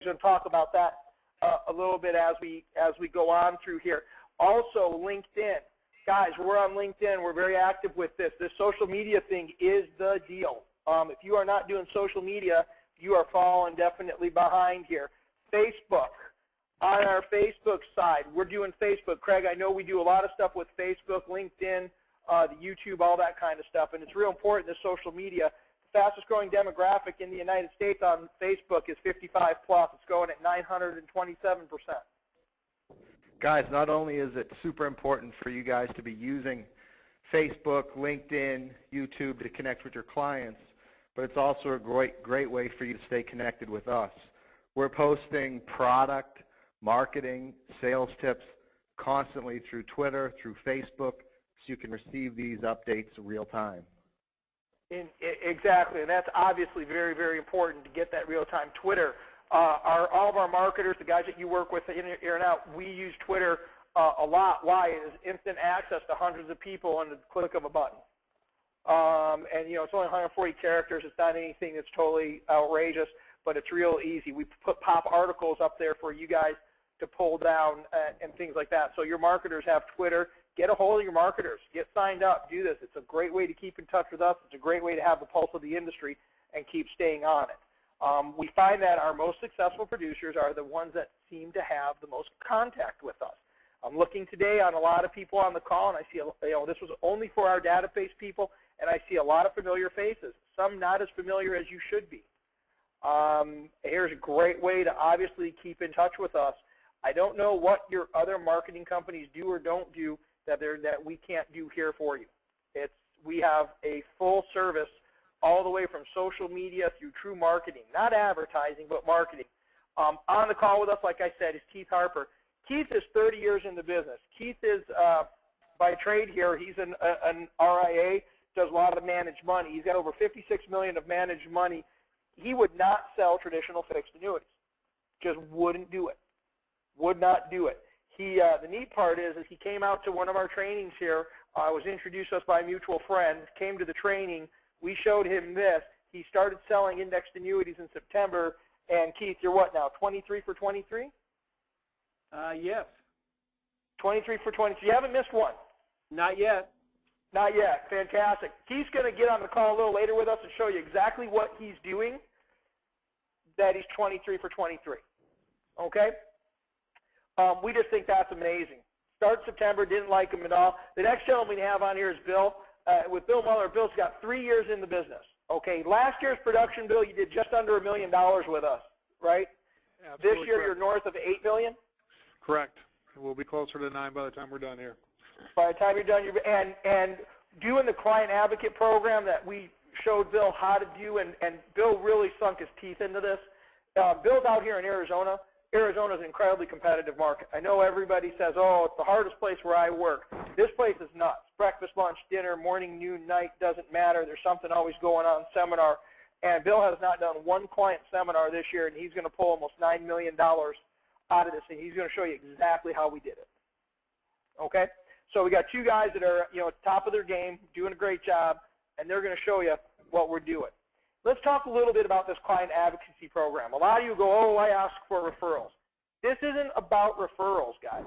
going to talk about that a little bit as we go on through here. Also, LinkedIn. Guys, we're on LinkedIn. We're very active with this. This social media thing is the deal. If you are not doing social media, you are falling definitely behind here. Facebook. On our Facebook side, we're doing Facebook. Craig, I know we do a lot of stuff with Facebook, LinkedIn, the YouTube, all that kind of stuff, and it's real important, this social media. The fastest growing demographic in the United States on Facebook is 55 plus. It's growing at 927%. Guys, not only is it super important for you guys to be using Facebook, LinkedIn, YouTube to connect with your clients, but it's also a great way for you to stay connected with us. We're posting product, marketing, sales tips constantly through Twitter, through Facebook, so you can receive these updates real time. Exactly, and that's obviously very, very important to get that real time. Twitter, all of our marketers, the guys that you work with in and out, we use Twitter a lot. Why? It is instant access to hundreds of people on the click of a button. And it's only 140 characters. It's not anything that's totally outrageous, but it's real easy. We put pop articles up there for you guys to pull down and things like that. So your marketers have Twitter. Get a hold of your marketers. Get signed up. Do this. It's a great way to keep in touch with us. It's a great way to have the pulse of the industry and keep staying on it. We find that our most successful producers are the ones that seem to have the most contact with us. I'm looking today on a lot of people on the call, and I see, this was only for our database people, and I see a lot of familiar faces, some not as familiar as you should be. Here's a great way to obviously keep in touch with us. I don't know what your other marketing companies do or don't do that we can't do here for you. We have a full service all the way from social media through true marketing, not advertising, but marketing. On the call with us, like I said, is Keith Harper. Keith is 30 years in the business. Keith is, by trade here, he's an RIA, does a lot of managed money. He's got over $56 million of managed money. He would not sell traditional fixed annuities. Just wouldn't do it. Would not do it. The neat part is he came out to one of our trainings here, was introduced us by a mutual friend, came to the training, we showed him this, he started selling indexed annuities in September, and Keith, you're what now, 23 for 23? Yes. 23 for 23, you haven't missed one? Not yet. Not yet, fantastic. Keith's going to get on the call a little later with us and show you exactly what he's doing, that he's 23 for 23, okay? We just think that's amazing. Start September, didn't like him at all. The next gentleman we have on here is Bill. With Bill Muller, Bill's got 3 years in the business. Okay, last year's production, Bill, you did just under $1 million with us, right? Absolutely this year correct. you're north of $8 million? Correct. We'll be closer to 9 by the time we're done here. By the time you're done, and doing the client advocate program that we showed Bill how to do, and Bill really sunk his teeth into this. Bill's out here in Arizona. Arizona is an incredibly competitive market. I know everybody says, oh, it's the hardest place where I work. This place is nuts. Breakfast, lunch, dinner, morning, noon, night, doesn't matter. There's something always going on, seminar. And Bill has not done one client seminar this year, and he's going to pull almost $9 million out of this thing. He's going to show you exactly how we did it. Okay? So we got two guys that are, at the top of their game, doing a great job, and they're going to show you what we're doing. Let's talk a little bit about this client advocacy program. A lot of you go, oh, I ask for referrals. This isn't about referrals, guys.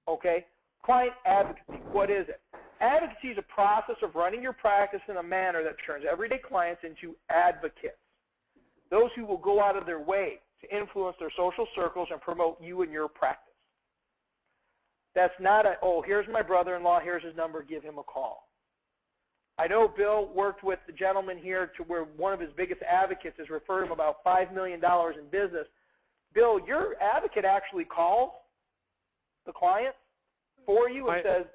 Okay? Client advocacy, what is it? Advocacy is a process of running your practice in a manner that turns everyday clients into advocates, those who will go out of their way to influence their social circles and promote you and your practice. That's not a, oh, here's my brother-in-law, here's his number, give him a call. I know Bill worked with the gentleman here to where one of his biggest advocates has referred him about $5 million in business. Bill, your advocate actually calls the client for you and says,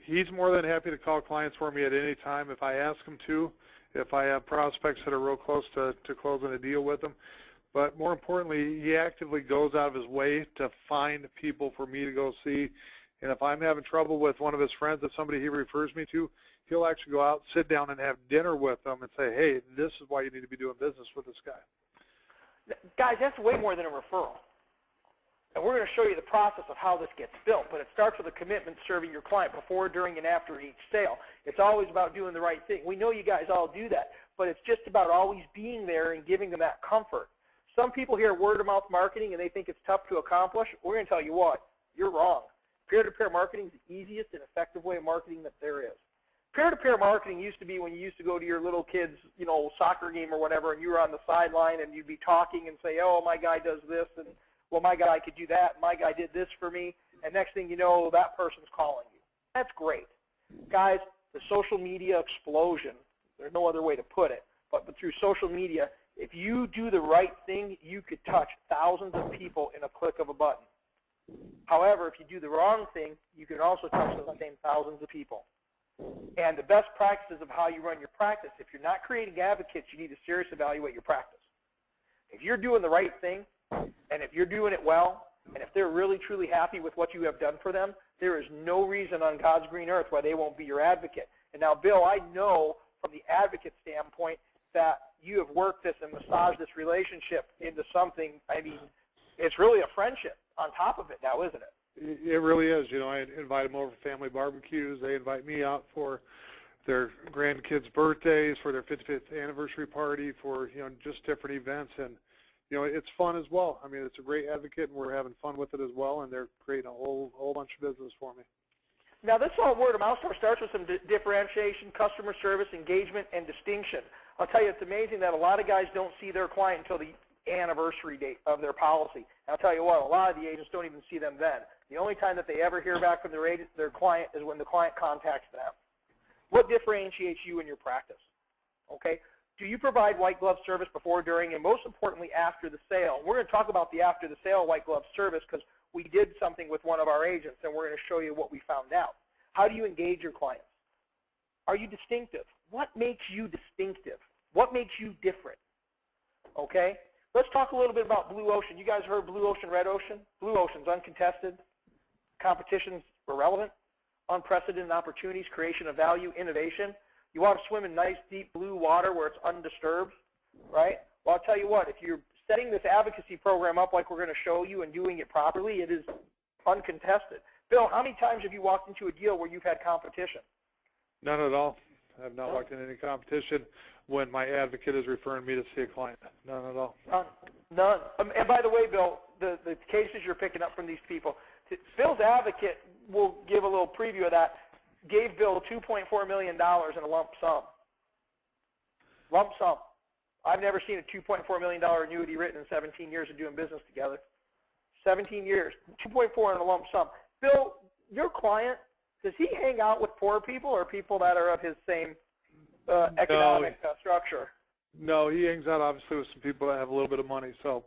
he's more than happy to call clients for me at any time if I ask him to, if I have prospects that are real close to closing a deal with them. But more importantly, he actively goes out of his way to find people for me to go see. And if I'm having trouble with one of his friends, if somebody he refers me to, he'll actually go out, sit down, and have dinner with them and say, hey, this is why you need to be doing business with this guy. Guys, that's way more than a referral. And we're going to show you the process of how this gets built. But it starts with a commitment serving your client before, during, and after each sale. It's always about doing the right thing. We know you guys all do that. But it's just about always being there and giving them that comfort. Some people hear word-of-mouth marketing and they think it's tough to accomplish. We're going to tell you what, you're wrong. Peer-to-peer marketing is the easiest and effective way of marketing that there is. Peer-to-peer marketing used to be when you used to go to your little kid's, soccer game or whatever, and you were on the sideline and you'd be talking and say, oh, my guy does this, and well, my guy could do that, and my guy did this for me, and next thing you know, that person's calling you. That's great. Guys, the social media explosion, there's no other way to put it, but through social media, if you do the right thing, you could touch thousands of people in a click of a button. However, if you do the wrong thing, you can also touch those same thousands of people. And the best practices of how you run your practice, if you're not creating advocates, you need to seriously evaluate your practice. If you're doing the right thing, and if you're doing it well, and if they're really, truly happy with what you have done for them, there is no reason on God's green earth why they won't be your advocate. And now, Bill, I know from the advocate standpoint that you have worked this and massaged this relationship into something, I mean, it's really a friendship on top of it now, isn't it? It really is. I invite them over for family barbecues. They invite me out for their grandkids' birthdays, for their 55th anniversary party, for, just different events. And, it's fun as well. I mean, it's a great advocate, and we're having fun with it as well, and they're creating a whole bunch of business for me. Now, this all word of mouth stuff starts with some differentiation, customer service, engagement, and distinction. I'll tell you, it's amazing that a lot of guys don't see their client until the anniversary date of their policy. And I'll tell you what, a lot of the agents don't even see them then. The only time that they ever hear back from their client is when the client contacts them. What differentiates you in your practice? Okay? Do you provide white glove service before, during, and most importantly, after the sale? We're going to talk about the after the sale white glove service because we did something with one of our agents, and we're going to show you what we found out. How do you engage your clients? Are you distinctive? What makes you distinctive? What makes you different? Okay? Let's talk a little bit about blue ocean. You guys heard blue ocean, red ocean? Blue ocean's uncontested, competition's irrelevant, unprecedented opportunities, creation of value, innovation. You want to swim in nice, deep blue water where it's undisturbed, right? Well, I'll tell you what, if you're setting this advocacy program up like we're going to show you and doing it properly, it is uncontested. Bill, how many times have you walked into a deal where you've had competition? None at all. I have not walked in any competition when my advocate is referring me to see a client. None at all. None. And by the way, Bill, the cases you're picking up from these people, Bill's advocate, will give a little preview of that, gave Bill $2.4 million in a lump sum. Lump sum. I've never seen a $2.4 million annuity written in 17 years of doing business together. 17 years, 2.4 in a lump sum. Bill, your client, does he hang out with poor people or people that are of his same economic structure? No, he hangs out obviously with some people that have a little bit of money. So,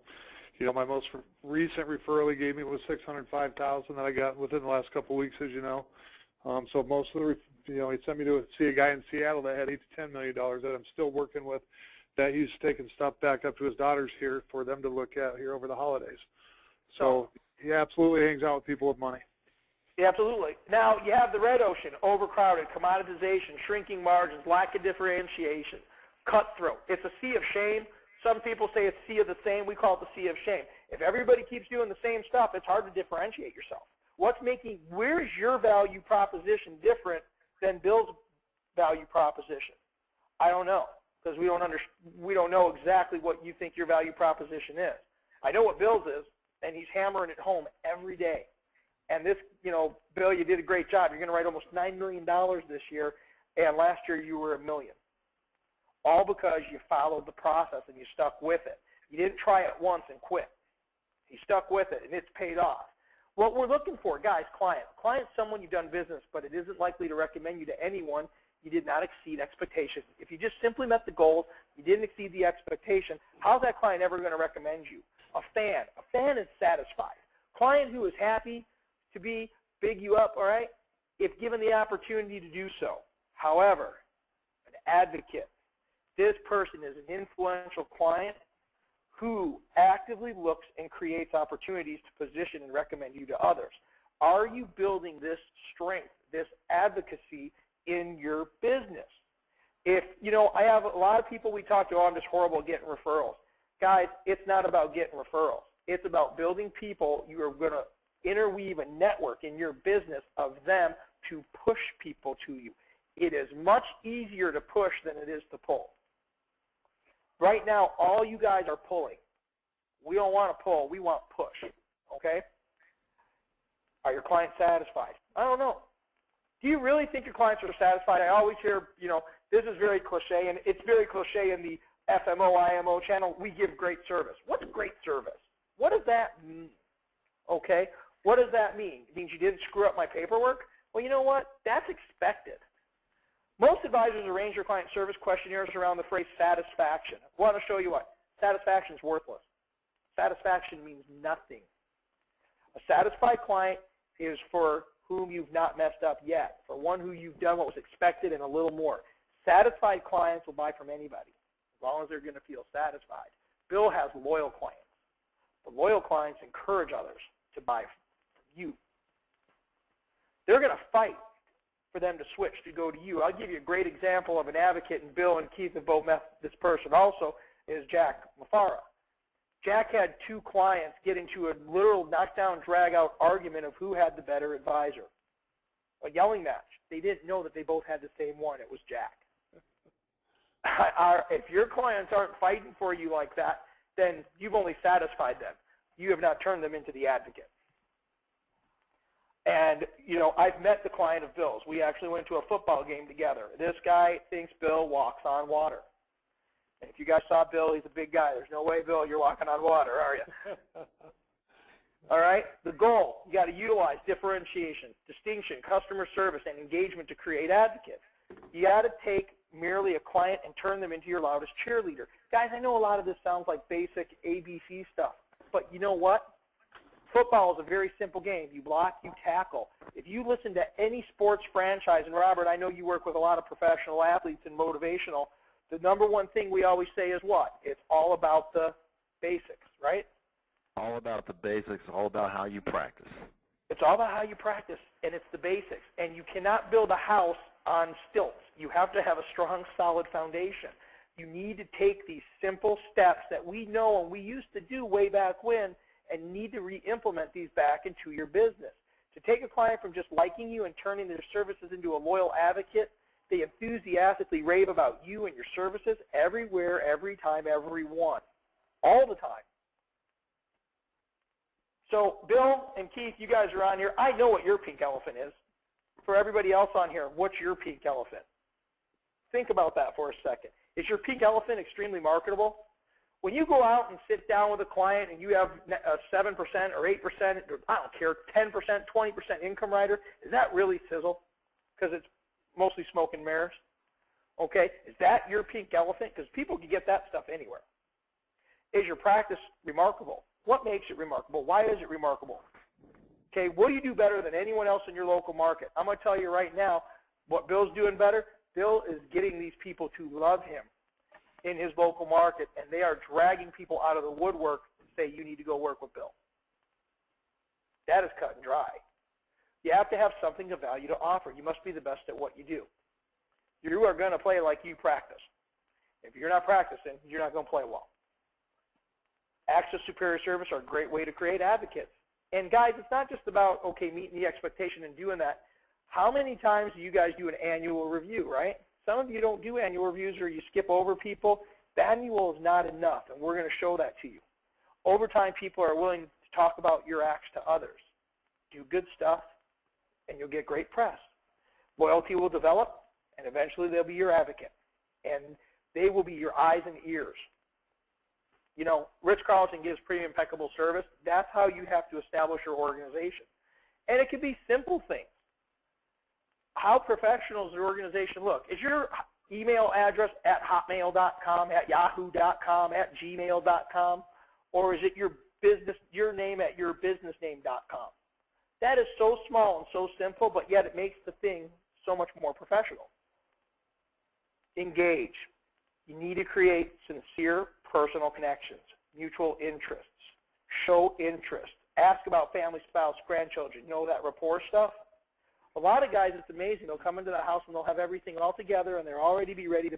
my most recent referral he gave me was $605,000 that I got within the last couple of weeks, as you know. So most of the, he sent me to see a guy in Seattle that had $8 to $10 million that I'm still working with, that he's taking stuff back up to his daughters here for them to look at here over the holidays. So he absolutely hangs out with people with money. Yeah, absolutely. Now, you have the red ocean, overcrowded, commoditization, shrinking margins, lack of differentiation, cutthroat. It's a sea of shame. Some people say it's sea of the same. We call it the sea of shame. If everybody keeps doing the same stuff, it's hard to differentiate yourself. Where's your value proposition different than Bill's value proposition? I don't know, because we don't know exactly what you think your value proposition is. I know what Bill's is, and he's hammering it home every day. And this, Bill, you did a great job. You're going to write almost $9 million this year, and last year you were $1 million. All because you followed the process and you stuck with it. You didn't try it once and quit. You stuck with it, and it's paid off. What we're looking for, guys, client. Client's someone you've done business, but it isn't likely to recommend you to anyone. You did not exceed expectations. If you just simply met the goals, you didn't exceed the expectation, how's that client ever going to recommend you? A fan is satisfied. Client who is happy to big you up, all right, if given the opportunity to do so. However, an advocate, this person is an influential client who actively looks and creates opportunities to position and recommend you to others. Are you building this strength, this advocacy in your business? If, I have a lot of people we talk to, I'm just horrible at getting referrals. Guys, it's not about getting referrals. It's about building people. You are going to interweave a network in your business of them to push people to you. It is much easier to push than it is to pull. Right now, all you guys are pulling. We don't want to pull. We want push. Okay? Are your clients satisfied? I don't know. Do you really think your clients are satisfied? I always hear, this is very cliche, and it's very cliche in the FMO, IMO channel. We give great service. What's great service? What does that mean? Okay? What does that mean? It means you didn't screw up my paperwork? Well, you know what? That's expected. Most advisors arrange their client service questionnaires around the phrase satisfaction. I want to show you what. Satisfaction is worthless. Satisfaction means nothing. A satisfied client is for whom you've not messed up yet, for one who you've done what was expected and a little more. Satisfied clients will buy from anybody, as long as they're going to feel satisfied. Bill has loyal clients. The loyal clients encourage others to buy from you. They're going to fight for them to switch to go to you. I'll give you a great example of an advocate, and Bill and Keith have both met this person also, is Jack Mafara. Jack had two clients get into a literal knockdown, drag-out argument of who had the better advisor. A yelling match. They didn't know that they both had the same one. It was Jack. If your clients aren't fighting for you like that, then you've only satisfied them. You have not turned them into the advocate. And, I've met the client of Bill's. We actually went to a football game together. This guy thinks Bill walks on water. And if you guys saw Bill, he's a big guy. There's no way, Bill, you're walking on water, are you? All right? The goal, you got to utilize differentiation, distinction, customer service, and engagement to create advocates. You got to take merely a client and turn them into your loudest cheerleader. Guys, I know a lot of this sounds like basic ABC stuff, but you know what? Football is a very simple game. You block, you tackle. If you listen to any sports franchise, and Robert, I know you work with a lot of professional athletes and motivational, the number one thing we always say is what? It's all about the basics, right? All about the basics, all about how you practice. It's all about how you practice, and it's the basics. And you cannot build a house on stilts. You have to have a strong, solid foundation. You need to take these simple steps that we know and we used to do way back when, and need to re-implement these back into your business. To take a client from just liking you and turning their services into a loyal advocate, they enthusiastically rave about you and your services everywhere, every time, everyone, all the time. So Bill and Keith, you guys are on here. I know what your pink elephant is. For everybody else on here, what's your pink elephant? Think about that for a second. Is your pink elephant extremely marketable? When you go out and sit down with a client and you have a 7% or 8%, or I don't care, 10%, 20% income rider, is that really sizzle? Because it's mostly smoke and mirrors. Okay, is that your pink elephant? Because people can get that stuff anywhere. Is your practice remarkable? What makes it remarkable? Why is it remarkable? Okay, what do you do better than anyone else in your local market? I'm going to tell you right now what Bill's doing better. Bill is getting these people to love him in his local market, and they are dragging people out of the woodwork to say, you need to go work with Bill. That is cut and dry. You have to have something of value to offer. You must be the best at what you do. You are going to play like you practice. If you're not practicing, you're not going to play well. Acts of superior service are a great way to create advocates. And guys, it's not just about, okay, meeting the expectation and doing that. How many times do you guys do an annual review, right? Some of you don't do annual reviews or you skip over people. The annual is not enough, and we're going to show that to you. Over time, people are willing to talk about your acts to others. Do good stuff, and you'll get great press. Loyalty will develop, and eventually they'll be your advocate. And they will be your eyes and ears. You know, Ritz-Carlton gives pretty impeccable service. That's how you have to establish your organization. And it can be simple things. How professional does your organization look? Is your email address at hotmail.com, at yahoo.com, at gmail.com, or is it your name at yourbusinessname.com? That is so small and so simple, but yet it makes the thing so much more professional. Engage. You need to create sincere personal connections, mutual interests. Show interest. Ask about family, spouse, grandchildren. You know that rapport stuff? A lot of guys, it's amazing. They'll come into the house and they'll have everything all together and they'll already be ready to